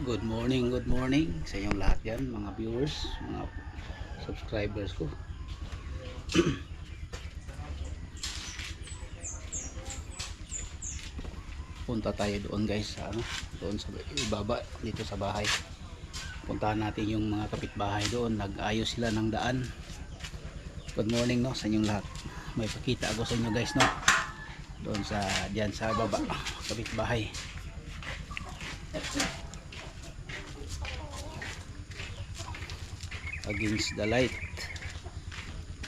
Good morning sa inyong lahat dyan, mga viewers, mga subscribers ko. Punta tayo doon guys sa doon sa ibaba dito sa bahay. Puntahan natin yung mga kapitbahay doon, nag-ayos sila ng daan. Good morning no sa inyong lahat. May pakita ako sa inyo guys no. Doon sa diyan sa baba, kapitbahay. Against the light.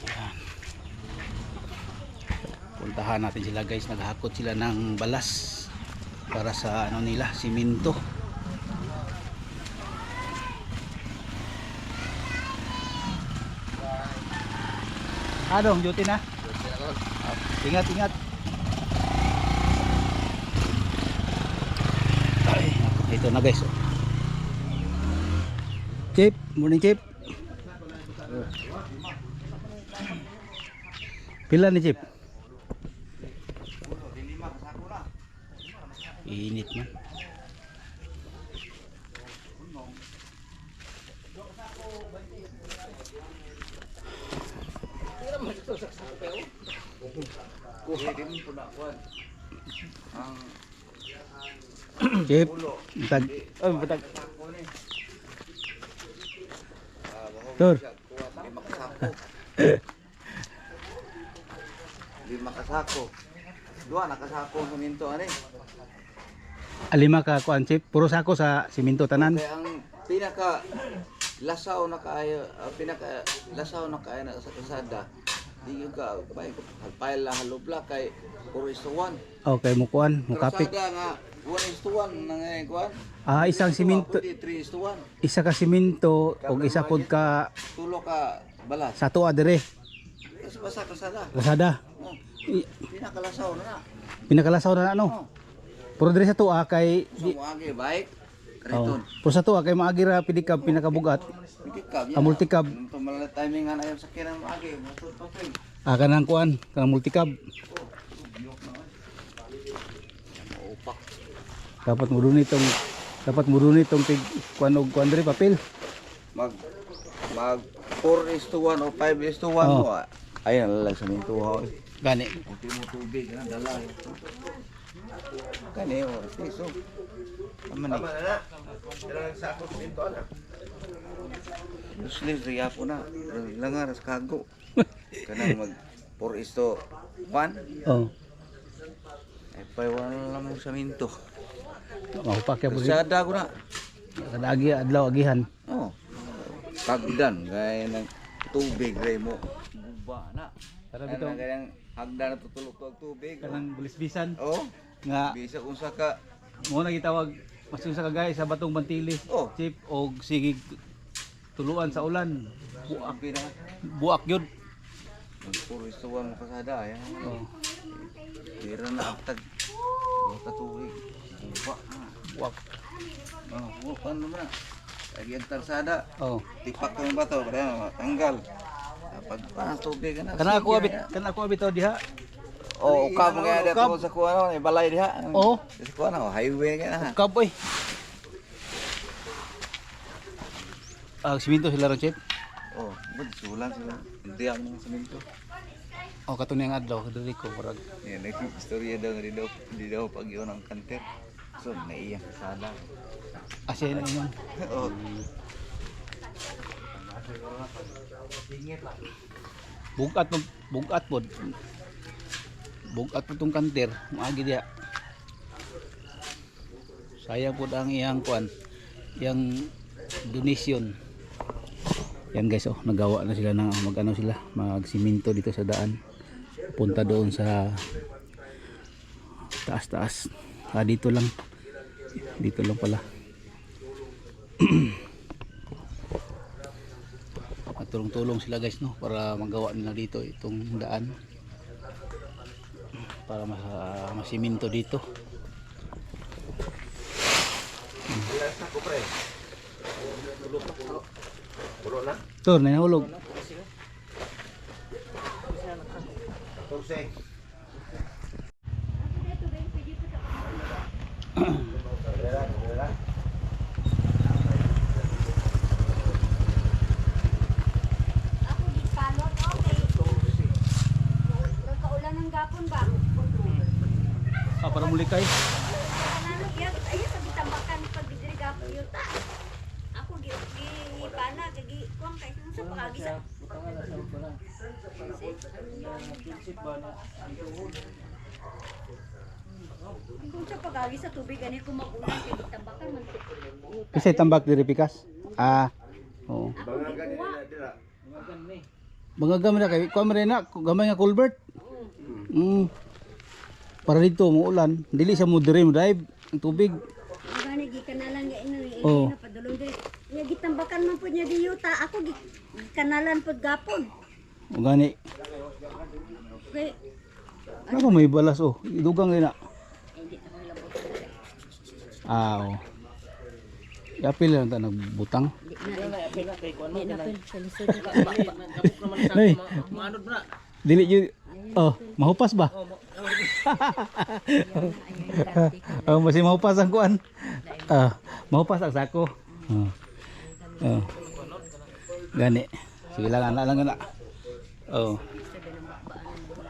Ayan. Puntahan natin sila guys, naghakot sila ng balas para sa nila, simento. Anong duty na? Ingat, ingat. Ay, ito na guys. Chip, morning Chip. Pila ni Chip? Init man. Chip, batag. Oh, batag. Tur. 5 kasako. 2 nakasako ng minto ani. Alima ka kuan Chip, puro sako sa simento tanan. Kaya ang pinaka lasaw na kaayo, pinaka lasaw na kaayo na sa kasada. Di yung ka kabay ko halpay la halubla kay 4:1. Okay, mo kuan, mo kapit. Kasada nga 1:1 na nga kuan. Ah, isang simento, 3:1. isa ka simento ug isa pod ka Tulo ka balas. sa tuwa dire. Kasi basta kasada. Lazada. Oh, pinaka lasaw na. Pinakalasaw na ano. Oh. Puro dire sa tuwa kay So mo agi bike. oh. Kariton. Puro sa tuwa kay maagira pidikab pinakabugat. Multicab. Multicab. Ito malala timing nga na yung sakyanan mo agi. Motor pa rin. Ah, kanang kuan, kanang multicab. Upak. Dapat muruni tong tig kuan og kuan dire papel. Mag 4:1 o 5:1 Oh. mo. Ayun lang sa minto ha. Gani. Kunti mo tubig na dala. Kani o piso. Tama na. Ilang sako minto na. Muslim riya po na. Langar sa kago. Kanang mag 4:1. Oh. Ay paiwan lang mo sa minto. Mahupak ya pud. Sada ko na. Kada agi adlaw agihan. Oh. Pagdan gaya ng tubig ray mo. Buba na. Para Ano bitaw kayang hagdan na tutulog og tubig. kanang bulisbisan Oh. nga Bisa unsa ka. mo na gitawag mas sa kagay sa batong bantili. Oh. Chip og sigig tuluan sa ulan. Buak pina. Buak yun. Puro istuwan mo kasada ayan. Oh. Tira na aptag. Buka tubig. Buba na. Buak. Oh, bukan naman na. Lagi ang tarsada. Oh. Tipak ko yung bato para tanggal. Pag parang tubig na. Kana ako abitaw diha. Oh, ukab nga dito Ukab. sa kuano, may balay diha. Oh. Sa kuano, highway nga na. Kaboy. Ah, siminto sila ron Chip. Oh, bud sulan sila. Hindi ako ng semento. Oh, katong yang adlaw diri ko murag. Yan, istorya daw di daw pag yun ang kanter. So, naiyak kasada. Asya na yun. Oh. Bugat pod. Bugat po tong kanter, maagi dia. Sayang po ang iyang kuan, yang donation. Yan guys, oh, nagawa na sila ng mag-ano sila, magsiminto dito sa daan. Punta doon sa taas-taas. Ah, dito lang. Dito lang pala. At tulong-tulong sila guys no para magawa nila dito itong daan. Para masiminto dito. Tur, nahulog. mulikay. Ano yan? Ayun, pagtambakan pagdidiriga ko yun ta. Ako gipana, kuwang kayo sa pagagisa. Kung sa pagagisa tubig, ganyan kung magulan, kaya gitambakan man. Kasi tambak diri pikas. Ah. Oo. Ako gikuha. Mga gamay na kay kuan man rin na gamay nga culvert. Para dito mo ulan, dili siya mo diri mo drive ang tubig. Ang gani, gikanalan nga ino, Oo. na padulong diri. Nga gitambakan man po niya di yuta, ako gikanalan po gapon. O gani. Okay. Ano may balas oh, idugang rin na. Hindi na lang labot. Oo. Yapil lang ta nagbutang. Hindi na pil sa lisod. Nay. Dili yun. Oh, mahupas ba? Oh, masih mahupas ang kuan. Mahupas ang sako. Gani. Sige lang ana lang ana. Oh.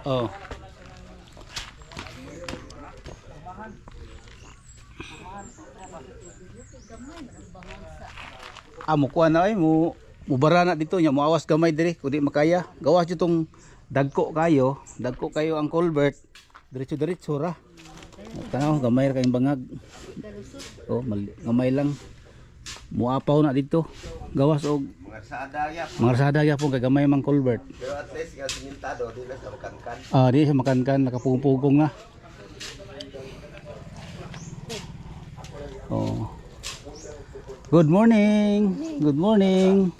Oh. Mo kuan na ay mo mubara na dito nya moawas gamay diri kundi makaya. Gawas jud tong dagko kayo ang culvert. Diretso ra. Tanaw gamay ra kayong bangag. Oh, gamay lang. Muapaw na dito. Gawas og mga sada ya po kay gamay mang culvert. Pero at least nga simintado, di na sa makankan. Di siya makankan nakapugong na. Oh. Good morning. Good morning.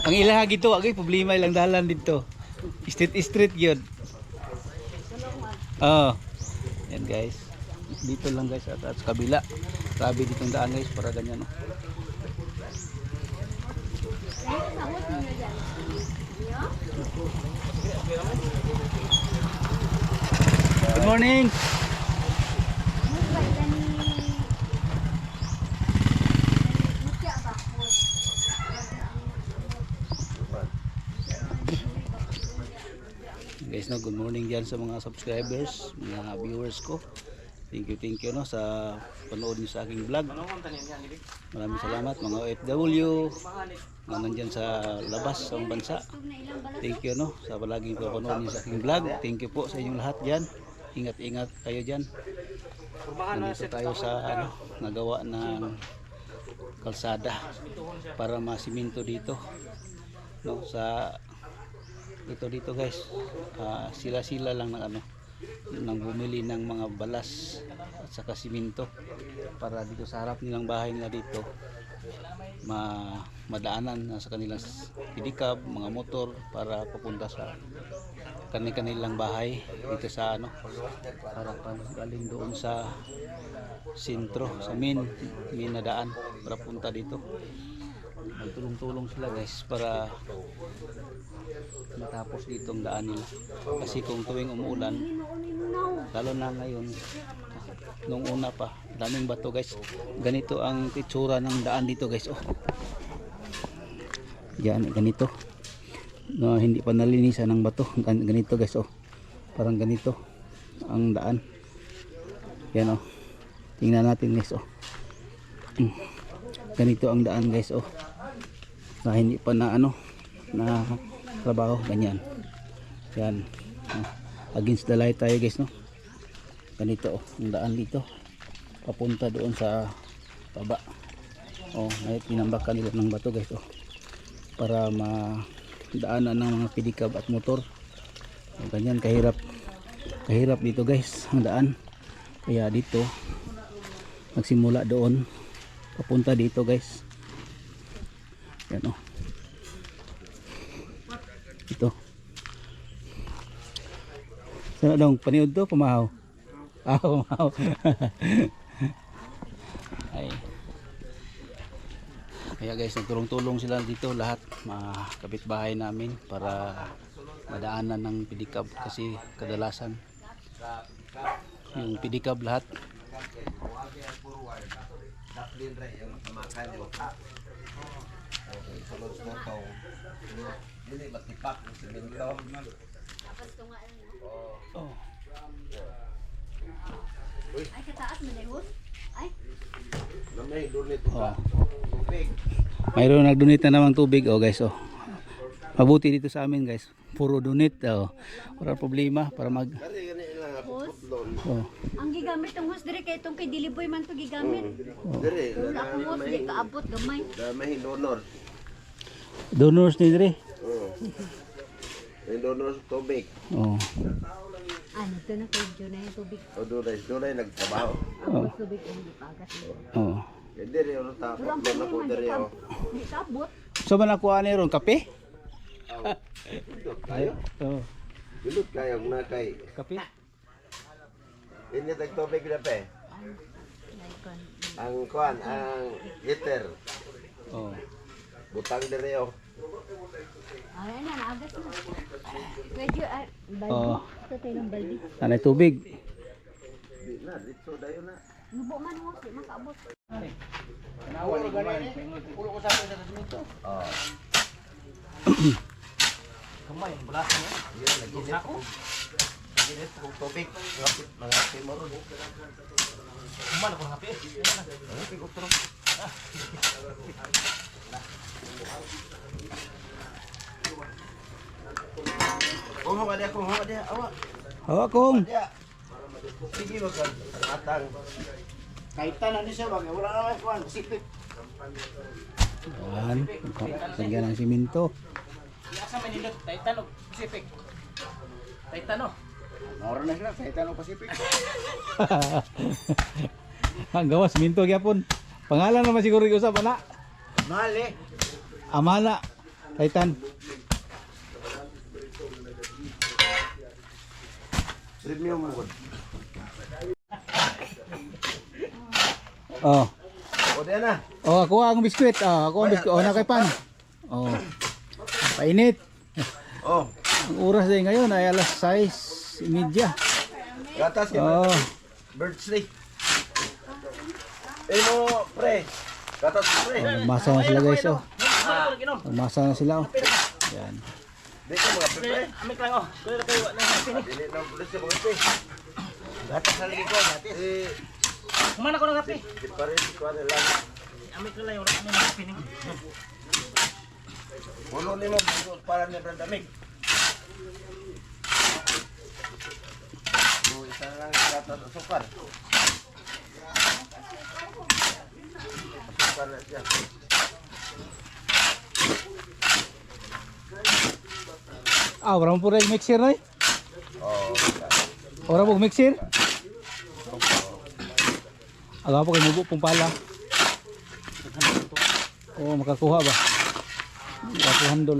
Ang ilaha gito, agay problema ilang dalan dito. Street gyud. Oh. Yan guys. Dito lang guys at sa kabila. Grabe ditong daan guys para ganyan no. Good morning. Guys no, good morning diyan sa mga subscribers, mga viewers ko. Thank you no sa panood niyo sa aking vlog. Maraming salamat mga OFW na nandyan sa labas sa bansa. Thank you no sa palaging panood niyo sa aking vlog. Thank you po sa inyong lahat diyan. Ingat kayo diyan. Nandito tayo sa nagawa ng kalsada para masiminto dito no sa dito guys. Sila lang nang bumili ng mga balas at saka siminto para dito sa harap nilang bahay nila dito madaanan sa kanilang pedicab, mga motor para papunta sa kanilang bahay dito sa harapan galing doon sa sentro sa main na daan para punta dito. Magtulong-tulong sila guys para matapos dito ang daan nila kasi kung tuwing umuulan lalo na ngayon nung una pa daming bato guys. Ganito ang itsura ng daan dito guys. Oh, yan ganito no, hindi pa nalinisan ng bato. Ganito guys. Oh, parang ganito ang daan yan. Oh, tingnan natin guys. Oh, ganito ang daan guys. Oh, na hindi pa na na trabaho ganyan yan. Against the light tayo guys no. Ganito ang daan dito papunta doon sa baba. May pinambakan nila ng bato guys para madaanan ng mga pedicab at motor. Ganyan kahirap dito guys ang daan, kaya dito nagsimula doon papunta dito guys. Yan ito. Sana dong paniod to pumahaw. Pumahaw. Ay. Kaya guys, nagtulong-tulong sila dito lahat mga kapitbahay namin para madaanan ng pedicab kasi kadalasan yung pedicab lahat Ay, kataas man na yun. Ay, Namay doon ito ka. Tubig. Mayroon nag-donate na namang tubig oh guys oh. Mabuti dito sa amin guys. Puro donate oh. Wala problema para mag Kari gani lang hose. doon. oh. Ang gigamit ng hose dire kay itong kay Diliboy man to gigamit. Dire, Wala akong hose, di kaabot gamay. may donor. Donors ni dire. May donor sa tubig. Oh. Ano to na kay Juna yung tubig. O doon nagtrabaho. Ang tubig ang gipagas. Oh. Eh dire ano ta Pero ang doon ako problema, dire oh. di kaabot. So man ako ani ron kape? Dudot kayo. Oh. Dudot kayo na kay. Kape? Ini tag tubig na pe. Like, Ang kuan, ang heater. Oh. Butang dire oh. ay na naagas na. Medyo baldi. Oh. Ito tayo ng baldi. Nanay tubig. Di na dito dayo na. Nubo man hose, di man kaabot. Ulo ko sa akin sa dito. Oh. Kamay, bulas mo. Yan lagi ako. Lagi kung tubig, ngapit mga timor. Kuman ako kape. Ano pig utro? Kung hawa dia, awa. Hawa kong. Dia. Sige wag ka atang. Kaitan na ni siya wag wala na kuan sipit. Yan. Lagyan ng simento. Asa man nindot Titan o Pacific. Titan o. Ora na sila kaitan o Pacific. Ang gawa simento gyapon. Pangalan naman siguro usap ana. Mahal eh. Amana. Titan. Premium mo. Oh. O dia na. Oh, ako ang biskwit. Oh, ako ang biskwit. Oh, nakay pan. Oh. Painit. Oh, Ang oras din ngayon ay alas 6:30. gatas ka. Oh. Birds day. Eh mo pre. Gatas pre. Masa na sila guys oh. Ano ko ginom? Masa na sila oh. Yan. Dito mga pre. Amik lang oh. Kuya kayo na happy ni. Dili na pulis sa mga pre. Gatas na lagi ko gatis. Eh, Kuman ako ng happy. di pa rin si kuan lang. Amik lang yung ano happy ni. Ulo ni mo bugo para ni Brenda Mig. So, isa lang gatas asukar. Asukar na siya. Ah, wala mo pura yung mixer na eh. Oh, Wala mo mixer. Aga po kayo mubo pong pala. Oh, makakuha ba? Makakuhandol.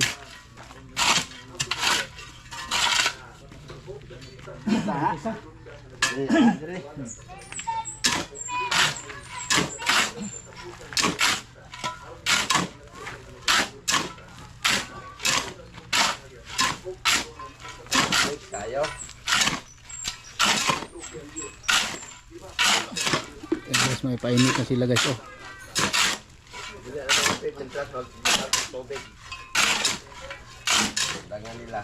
tayo. Eh, guys, may painit na sila guys oh. Hindi na naman pwede tentras mag tubig. Dangan nila.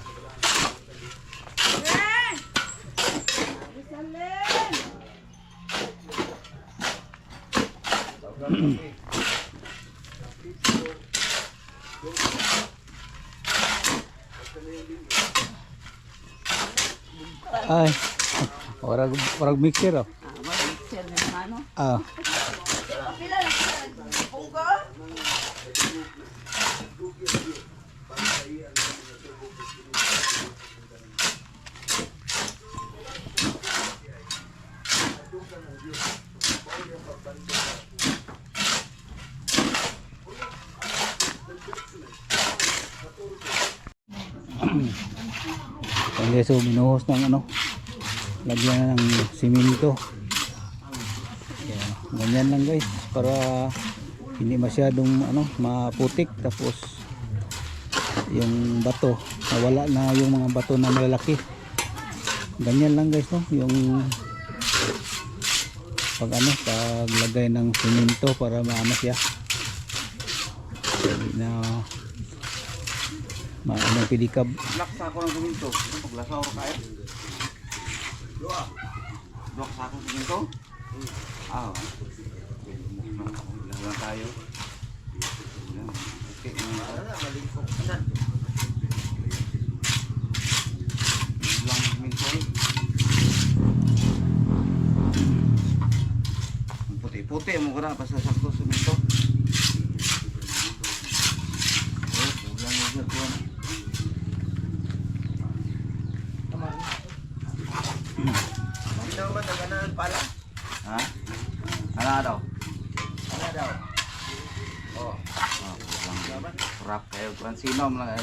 Ay, warag mixer oh. Ah. Kaya so minuhos ng ano, lagyan ng simento. Yan, ganyan lang guys para hindi masyadong ano maputik, tapos yung bato nawala na, yung mga bato na malalaki. Ganyan lang guys no, yung pag ano, paglagay ng simento para maano siya, hindi na maano pilikab. Laksa ko ng siminto. Paglasaw ko kayo. Dok sa akong siminto? Ah. Lang tayo. Okay, malingkok na. Lang siminto. Puti-puti mo ko na pasasakto siminto. Oh, kulang yun ko. Hindi naman naganahan pala. Ha? Ano daw? Ano daw? Oh. Rap kayo. Sino mo lang.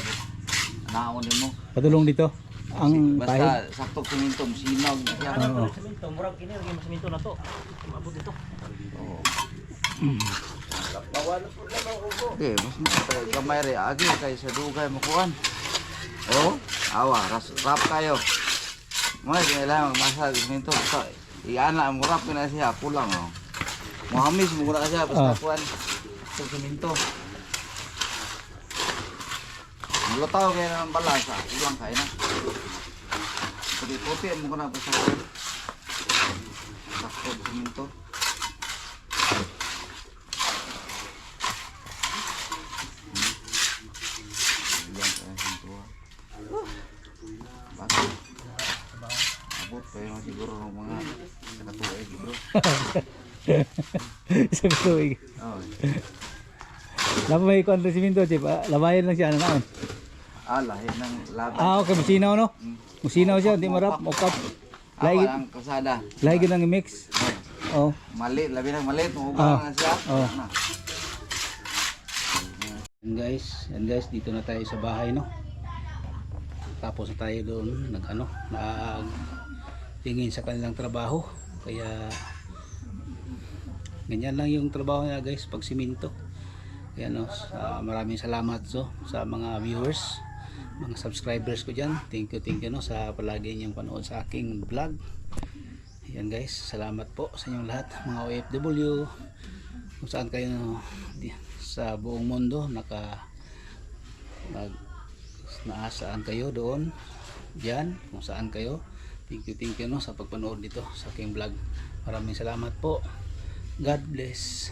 Naunin mo. Patulong dito. Ang Basta pahid. sakto siminto. Sinog na siya. Oo. Semento, murag kini lagi mas semento na to. Mabot dito. Oo. Okay, mas tayo gamay rin. Agi kayo sa dugay mo kuhan. Oh, awa. Rap kayo. Mga kailangan masag siminto. Iana mo rap na siya. Kulang oh. Muhamis mo na siya. Basta kuhan. Sa siminto. Mulataw kayo na ng balansa. Kulang kayo na. Puti-puti mo ko na basta kuhan. Sakto siminto. Bakit? Abot pa yun siguro ng mga nakatuig bro. Isang tuig. Oh. Lapa may kontra siminto, Chip. Lamayan lang siya. Ano naman? Lahi ng laban. Okay. Musinaw, no? Musinaw siya. Hindi marap. Mokap. Lagi, Ang kasada. lagi nang i-mix. Oh. Maliit, labi ng maliit. Mukha na siya. Oh. Na. Yan guys, dito na tayo sa bahay, no? Tapos na tayo doon, tingin sa kanilang trabaho. Kaya ganyan lang yung trabaho nila guys, pag siminto. Kaya no, maraming salamat sa mga viewers, mga subscribers ko dyan. Thank you no, sa palagi niyong panood sa aking vlog. Yan guys, salamat po sa inyong lahat, mga OFW, kung saan kayo sa buong mundo, naasaan kayo doon, dyan, kung saan kayo. Thank you no, sa pagpanood dito sa aking vlog. Maraming salamat po. God bless.